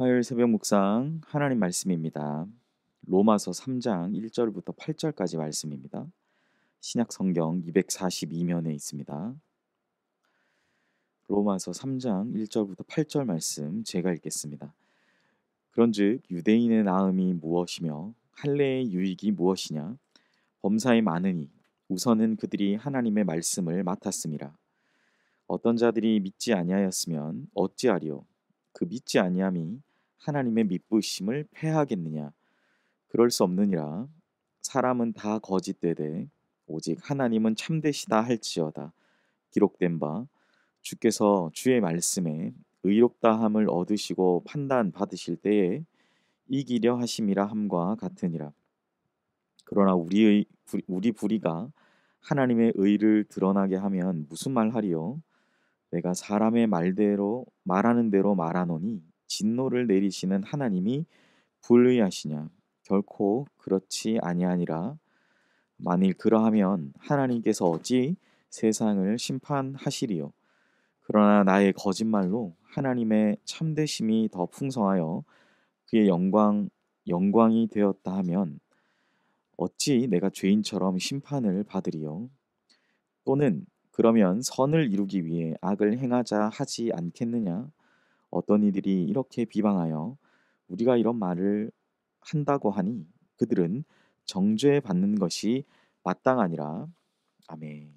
화요일 새벽 묵상 하나님 말씀입니다. 로마서 3장 1절부터 8절까지 말씀입니다. 신약 성경 242면에 있습니다. 로마서 3장 1절부터 8절 말씀 제가 읽겠습니다. 그런즉 유대인의 나음이 무엇이며 할례의 유익이 무엇이냐? 범사에 많으니 우선은 그들이 하나님의 말씀을 맡았음이라. 어떤 자들이 믿지 아니하였으면 어찌하리요? 그 믿지 아니함이 하나님의 믿부심을 패하겠느냐? 그럴 수 없느니라. 사람은 다 거짓되되 오직 하나님은 참되시다 할지어다. 기록된 바 주께서 주의 말씀에 의롭다함을 얻으시고 판단 받으실 때에 이기려 하심이라 함과 같으니라. 그러나 우리 불의가 하나님의 의를 드러나게 하면 무슨 말하리요? 내가 사람의 말대로 말하는 대로 말하노니 진노를 내리시는 하나님이 불의하시냐? 결코 그렇지 아니하니라. 만일 그러하면 하나님께서 어찌 세상을 심판하시리요? 그러나 나의 거짓말로 하나님의 참되심이 더 풍성하여 그의 영광이 되었다 하면 어찌 내가 죄인처럼 심판을 받으리요? 또는 그러면 선을 이루기 위해 악을 행하자 하지 않겠느냐? 어떤 이들이 이렇게 비방하여 우리가 이런 말을 한다고 하니 그들은 정죄 받는 것이 마땅하니라. 아멘.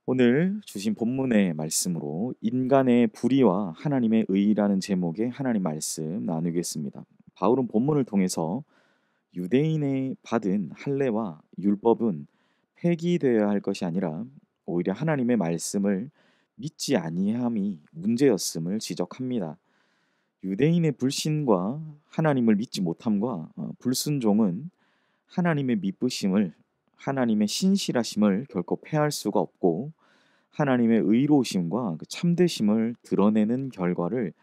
오늘 주신 본문의 말씀으로 인간의 불의와 하나님의 의라는 제목의 하나님 말씀 나누겠습니다. 바울은 본문을 통해서 유대인의 받은 할례와 율법은 폐기되어야 할 것이 아니라 오히려 하나님의 말씀을 믿지 아니함이 문제였음을 지적합니다. 유대인의 불신과 하나님을 믿지 못함과 불순종은 하나님의 믿으심을 하나님의 신실하심을 결코 패할 수가 없고 하나님의 의로우심과 그 참되심을 드러내는 결과를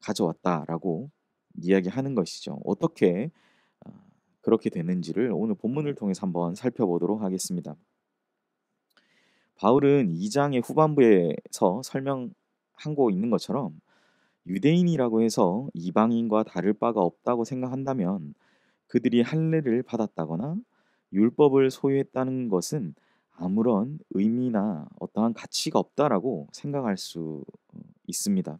가져왔다라고 이야기하는 것이죠. 어떻게 어, 그렇게 되는지를 오늘 본문을 통해서 한번 살펴보도록 하겠습니다. 바울은 2장의 후반부에서 설명하고 있는 것처럼 유대인이라고 해서 이방인과 다를 바가 없다고 생각한다면 그들이 할례를 받았다거나 율법을 소유했다는 것은 아무런 의미나 어떠한 가치가 없다라고 생각할 수 있습니다.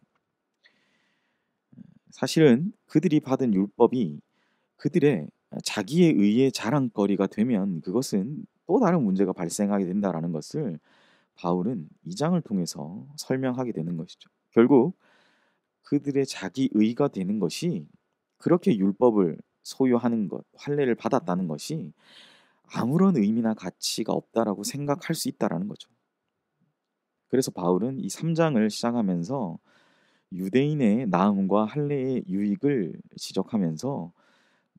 사실은 그들이 받은 율법이 그들의 자기의 의의 자랑거리가 되면 그것은 또 다른 문제가 발생하게 된다라는 것을 바울은 2장을 통해서 설명하게 되는 것이죠. 결국 그들의 자기 의가 되는 것이 그렇게 율법을 소유하는 것, 할례를 받았다는 것이 아무런 의미나 가치가 없다라고 생각할 수 있다라는 거죠. 그래서 바울은 이 3장을 시작하면서 유대인의 나음과 할례의 유익을 지적하면서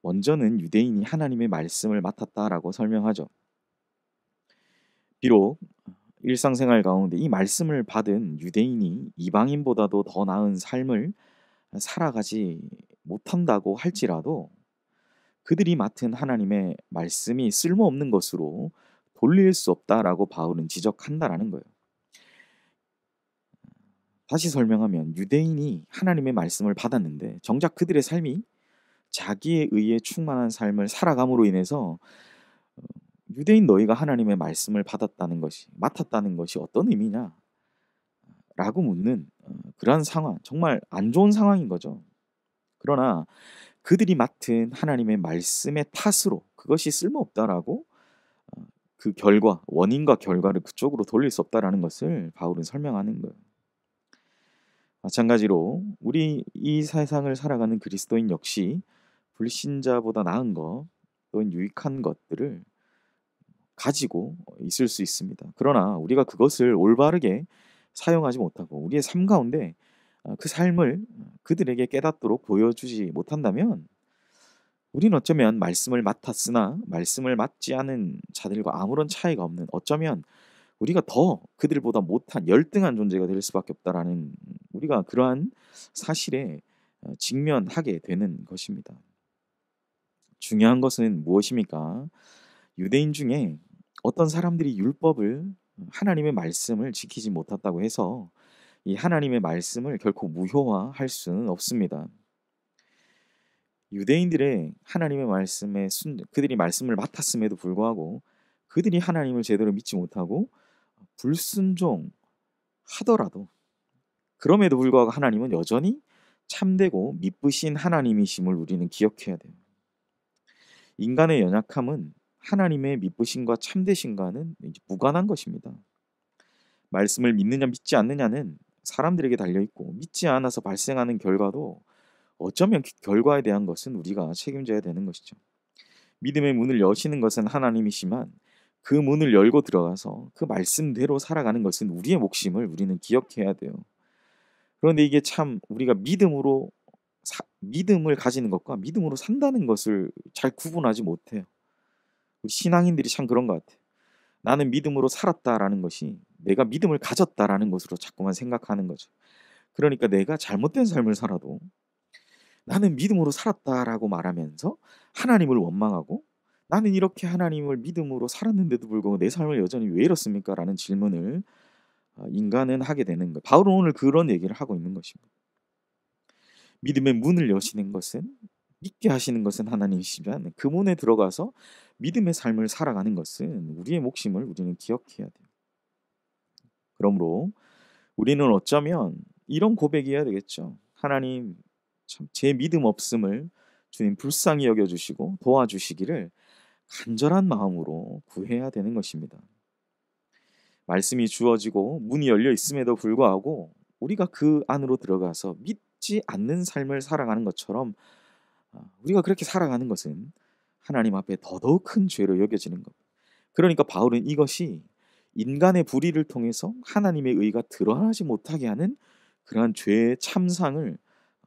먼저는 유대인이 하나님의 말씀을 맡았다라고 설명하죠. 비록 일상생활 가운데 이 말씀을 받은 유대인이 이방인보다도 더 나은 삶을 살아가지 못한다고 할지라도 그들이 맡은 하나님의 말씀이 쓸모없는 것으로 돌릴 수 없다라고 바울은 지적한다라는 거예요. 다시 설명하면 유대인이 하나님의 말씀을 받았는데 정작 그들의 삶이 자기의 의에 충만한 삶을 살아감으로 인해서 유대인 너희가 하나님의 말씀을 받았다는 것이 맡았다는 것이 어떤 의미냐? 라고 묻는 그러한 상황, 정말 안 좋은 상황인 거죠. 그러나 그들이 맡은 하나님의 말씀의 탓으로 그것이 쓸모없다라고 그 결과, 원인과 결과를 그쪽으로 돌릴 수 없다라는 것을 바울은 설명하는 거예요. 마찬가지로 우리 이 세상을 살아가는 그리스도인 역시 불신자보다 나은 것 또는 유익한 것들을 가지고 있을 수 있습니다. 그러나 우리가 그것을 올바르게 사용하지 못하고 우리의 삶 가운데 그 삶을 그들에게 깨닫도록 보여주지 못한다면 우리는 어쩌면 말씀을 맡았으나 말씀을 맡지 않은 자들과 아무런 차이가 없는 어쩌면 우리가 더 그들보다 못한 열등한 존재가 될 수밖에 없다라는 우리가 그러한 사실에 직면하게 되는 것입니다. 중요한 것은 무엇입니까? 유대인 중에 어떤 사람들이 율법을 하나님의 말씀을 지키지 못했다고 해서 이 하나님의 말씀을 결코 무효화할 수는 없습니다. 유대인들의 하나님의 말씀에 그들이 말씀을 맡았음에도 불구하고 그들이 하나님을 제대로 믿지 못하고 불순종하더라도 그럼에도 불구하고 하나님은 여전히 참되고 미쁘신 하나님이심을 우리는 기억해야 돼요. 인간의 연약함은 하나님의 미쁘심과 참되심과는 무관한 것입니다. 말씀을 믿느냐 믿지 않느냐는 사람들에게 달려있고 믿지 않아서 발생하는 결과도 어쩌면 결과에 대한 것은 우리가 책임져야 되는 것이죠. 믿음의 문을 여시는 것은 하나님이시만 그 문을 열고 들어가서 그 말씀대로 살아가는 것은 우리의 몫임을 우리는 기억해야 돼요. 그런데 이게 참 우리가 믿음을 가지는 것과 믿음으로 산다는 것을 잘 구분하지 못해요. 우리 신앙인들이 참 그런 것 같아요. 나는 믿음으로 살았다라는 것이 내가 믿음을 가졌다라는 것으로 자꾸만 생각하는 거죠. 그러니까 내가 잘못된 삶을 살아도 나는 믿음으로 살았다라고 말하면서 하나님을 원망하고 나는 이렇게 하나님을 믿음으로 살았는데도 불구하고 내 삶을 여전히 왜 이렇습니까? 라는 질문을 인간은 하게 되는 거예요. 바울은 오늘 그런 얘기를 하고 있는 것입니다. 믿음의 문을 여시는 것은 믿게 하시는 것은 하나님이시지만 그 문에 들어가서 믿음의 삶을 살아가는 것은 우리의 몫임을 우리는 기억해야 돼요. 그러므로 우리는 어쩌면 이런 고백이어야 되겠죠. 하나님, 참 제 믿음 없음을 주님 불쌍히 여겨주시고 도와주시기를 간절한 마음으로 구해야 되는 것입니다. 말씀이 주어지고 문이 열려 있음에도 불구하고 우리가 그 안으로 들어가서 믿지 않는 삶을 살아가는 것처럼 우리가 그렇게 살아가는 것은 하나님 앞에 더더욱 큰 죄로 여겨지는 겁니다. 그러니까 바울은 이것이 인간의 불의를 통해서 하나님의 의가 드러나지 못하게 하는 그러한 죄의 참상을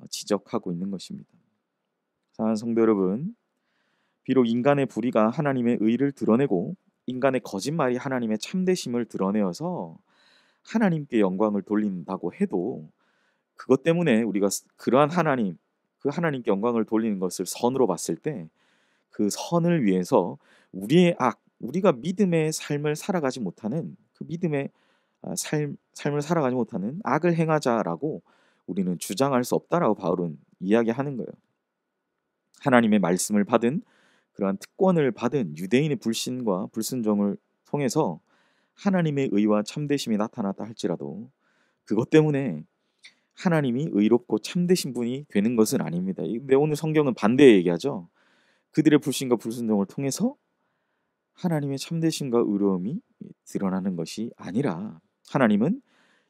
지적하고 있는 것입니다. 사랑하는 성도 여러분, 비록 인간의 불의가 하나님의 의를 드러내고 인간의 거짓말이 하나님의 참되심을 드러내어서 하나님께 영광을 돌린다고 해도 그것 때문에 우리가 그러한 하나님, 그 하나님께 영광을 돌리는 것을 선으로 봤을 때 그 선을 위해서 우리의 우리가 믿음의 삶을 살아가지 못하는 그 믿음의 삶을 살아가지 못하는 악을 행하자라고 우리는 주장할 수 없다라고 바울은 이야기하는 거예요. 하나님의 말씀을 받은 그러한 특권을 받은 유대인의 불신과 불순종을 통해서 하나님의 의와 참되심이 나타났다 할지라도 그것 때문에 하나님이 의롭고 참되신 분이 되는 것은 아닙니다. 근데 오늘 성경은 반대 얘기하죠. 그들의 불신과 불순종을 통해서 하나님의 참되심과 의로움이 드러나는 것이 아니라 하나님은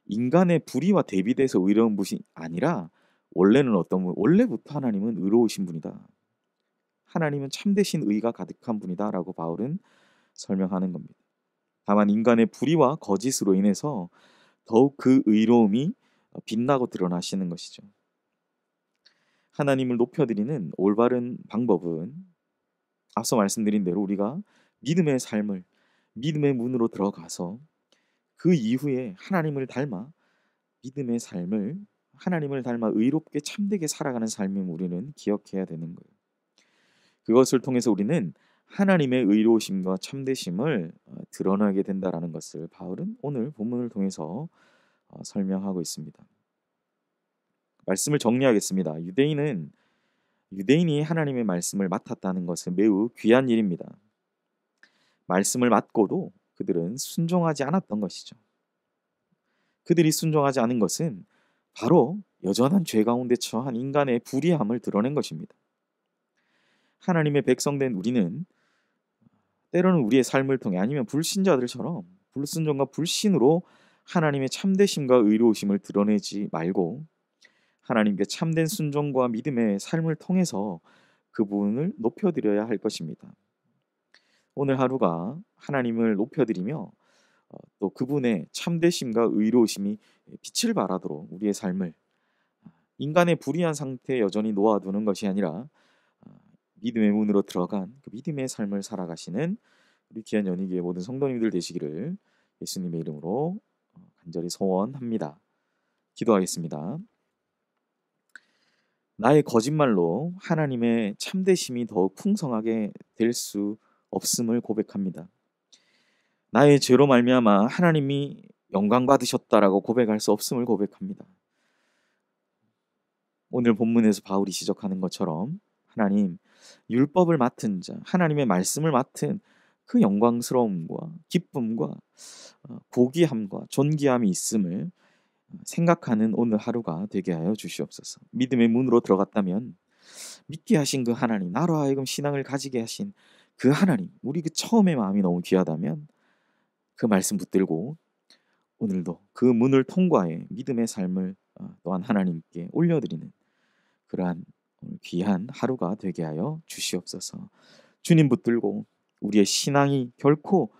인간의 불의와 대비돼서 의로운 분이 아니라 원래부터 하나님은 의로우신 분이다. 하나님은 참되신 의가 가득한 분이다라고 바울은 설명하는 겁니다. 다만 인간의 불의와 거짓으로 인해서 더욱 그 의로움이 빛나고 드러나시는 것이죠. 하나님을 높여드리는 올바른 방법은 앞서 말씀드린 대로 우리가 믿음의 삶을 믿음의 문으로 들어가서 그 이후에 하나님을 닮아 믿음의 삶을 하나님을 닮아 의롭게 참되게 살아가는 삶임 우리는 기억해야 되는 거예요. 그것을 통해서 우리는 하나님의 의로우심과 참되심을 드러나게 된다라는 것을 바울은 오늘 본문을 통해서 설명하고 있습니다. 말씀을 정리하겠습니다. 유대인이 하나님의 말씀을 맡았다는 것은 매우 귀한 일입니다. 말씀을 맡고도 그들은 순종하지 않았던 것이죠. 그들이 순종하지 않은 것은 바로 여전한 죄 가운데 처한 인간의 불의함을 드러낸 것입니다. 하나님의 백성된 우리는 때로는 우리의 삶을 통해 아니면 불신자들처럼 불순종과 불신으로 하나님의 참되심과 의로우심을 드러내지 말고 하나님께 참된 순종과 믿음의 삶을 통해서 그분을 높여드려야 할 것입니다. 오늘 하루가 하나님을 높여드리며 또 그분의 참되심과 의로우심이 빛을 발하도록 우리의 삶을 인간의 불의한 상태에 여전히 놓아두는 것이 아니라 믿음의 문으로 들어간 그 믿음의 삶을 살아가시는 우리 귀한 연희교회 모든 성도님들 되시기를 예수님의 이름으로 간절히 소원합니다. 기도하겠습니다. 나의 거짓말로 하나님의 참되심이 더욱 풍성하게 될 수 없음을 고백합니다. 나의 죄로 말미암아 하나님이 영광 받으셨다라고 고백할 수 없음을 고백합니다. 오늘 본문에서 바울이 지적하는 것처럼 하나님, 율법을 맡은 자, 하나님의 말씀을 맡은 그 영광스러움과 기쁨과 고귀함과 존귀함이 있음을 생각하는 오늘 하루가 되게 하여 주시옵소서. 믿음의 문으로 들어갔다면 믿게 하신 그 하나님, 나로 하여금 신앙을 가지게 하신 그 하나님, 우리 그 처음의 마음이 너무 귀하다면 그 말씀 붙들고 오늘도 그 문을 통과해 믿음의 삶을 또한 하나님께 올려드리는 그러한 귀한 하루가 되게 하여 주시옵소서. 주님 붙들고 우리의 신앙이 결코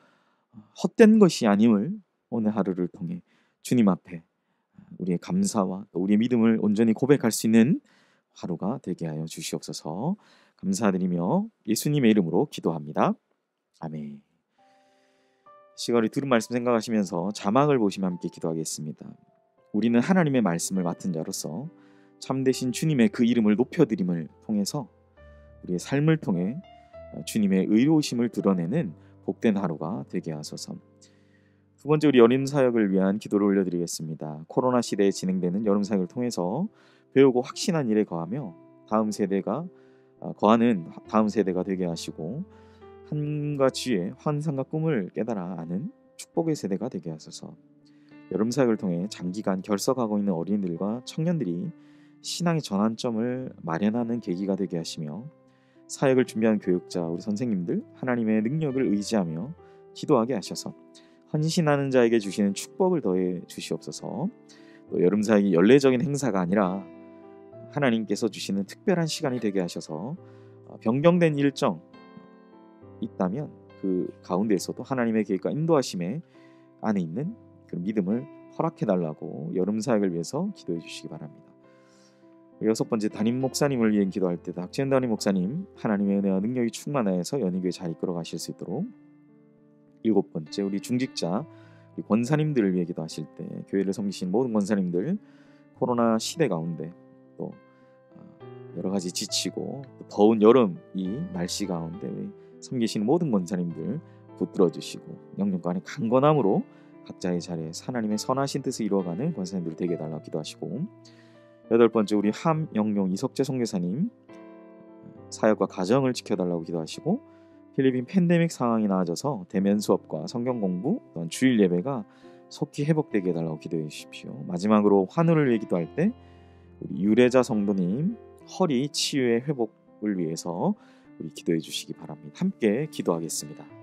헛된 것이 아님을 오늘 하루를 통해 주님 앞에 우리의 감사와 또 우리의 믿음을 온전히 고백할 수 있는 하루가 되게 하여 주시옵소서. 감사드리며 예수님의 이름으로 기도합니다. 아멘. 시간을 들은 말씀 생각하시면서 자막을 보시면 함께 기도하겠습니다. 우리는 하나님의 말씀을 맡은 자로서 참되신 주님의 그 이름을 높여드림을 통해서 우리의 삶을 통해 주님의 의로우심을 드러내는 복된 하루가 되게 하소서. 두 번째, 우리 여름 사역을 위한 기도를 올려드리겠습니다. 코로나 시대에 진행되는 여름 사역을 통해서 배우고 확신한 일에 거하며 다음 세대가 거하는 다음 세대가 되게 하시고 한과 주의 환상과 꿈을 깨달아 아는 축복의 세대가 되게 하소서. 여름 사역을 통해 장기간 결석하고 있는 어린이들과 청년들이 신앙의 전환점을 마련하는 계기가 되게 하시며 사역을 준비하는 교육자, 우리 선생님들 하나님의 능력을 의지하며 기도하게 하셔서 헌신하는 자에게 주시는 축복을 더해 주시옵소서. 또 여름 사역이 연례적인 행사가 아니라 하나님께서 주시는 특별한 시간이 되게 하셔서 변경된 일정 있다면 그 가운데에서도 하나님의 계획과 인도하심에 안에 있는 그 믿음을 허락해달라고 여름 사역을 위해서 기도해 주시기 바랍니다. 여섯 번째, 담임 목사님을 위해 기도할 때 박지현 담임 목사님 하나님의 은혜와 능력이 충만하여서 연희교회 잘 이끌어 가실 수 있도록. 일곱 번째, 우리 중직자 우리 권사님들을 위해 기도하실 때 교회를 섬기신 모든 권사님들 코로나 시대 가운데 또 여러 가지 지치고 또 더운 여름 이 날씨 가운데 우리 섬기시는 모든 권사님들 붙들어 주시고 영육과 안에 강건함으로 각자의 자리에 하나님의 선하신 뜻을 이루어가는 권사님들 되게 해달라고 기도하시고. 여덟 번째, 우리 함영용 이석재 선교사님 사역과 가정을 지켜달라고 기도하시고 필리핀 팬데믹 상황이 나아져서 대면 수업과 성경 공부 또한 주일 예배가 속히 회복되게 해달라고 기도해 주십시오. 마지막으로 환우를 위해 기도할 때 우리 유래자 성도님 허리 치유의 회복을 위해서 우리 기도해 주시기 바랍니다. 함께 기도하겠습니다.